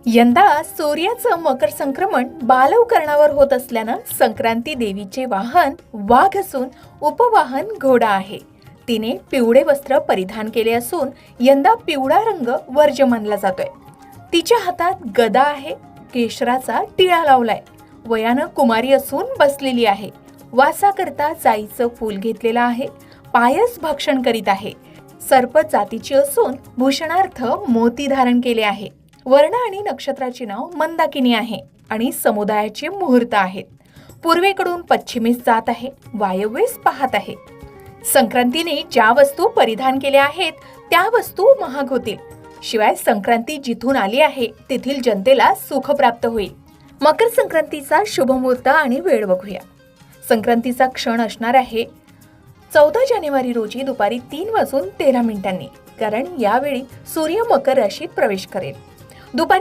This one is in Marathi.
यंदा सूर्याचं मकर संक्रमण बालवकरणावर होत असल्यानं संक्रांती देवीचे वाहन वाघ असून उपवाहन घोडा आहे. तिने पिवळे वस्त्र परिधान केले असून यंदा पिवळा रंग वर्ज्य मानला जातोय. तिच्या हातात गदा आहे, केशराचा टिळा लावलाय. वयानं कुमारी असून बसलेली आहे. वासाकरता जाईचं फूल घेतलेलं आहे. पायस भक्षण करीत आहे. सर्प जातीची असून भूषणार्थ मोती धारण केले आहे. वर्ण आणि नक्षत्राचे नाव मंदाकिनी आहे आणि समुदायाचे मुहूर्त आहेत. पूर्वेकडून पश्चिमेस जात आहे, वायव्येस पाहत आहे. संक्रांतीने ज्या वस्तू परिधान केल्या आहेत त्या वस्तू महाग होतील. शिवाय संक्रांती जिथून आली आहे तेथील जनतेला सुख प्राप्त होईल. मकर संक्रांतीचा शुभ मुहूर्त आणि वेळ बघूया. संक्रांतीचा क्षण असणार आहे 14 जानेवारी रोजी दुपारी 3:13 कारण यावेळी सूर्य मकर राशीत प्रवेश करेल. दुपारी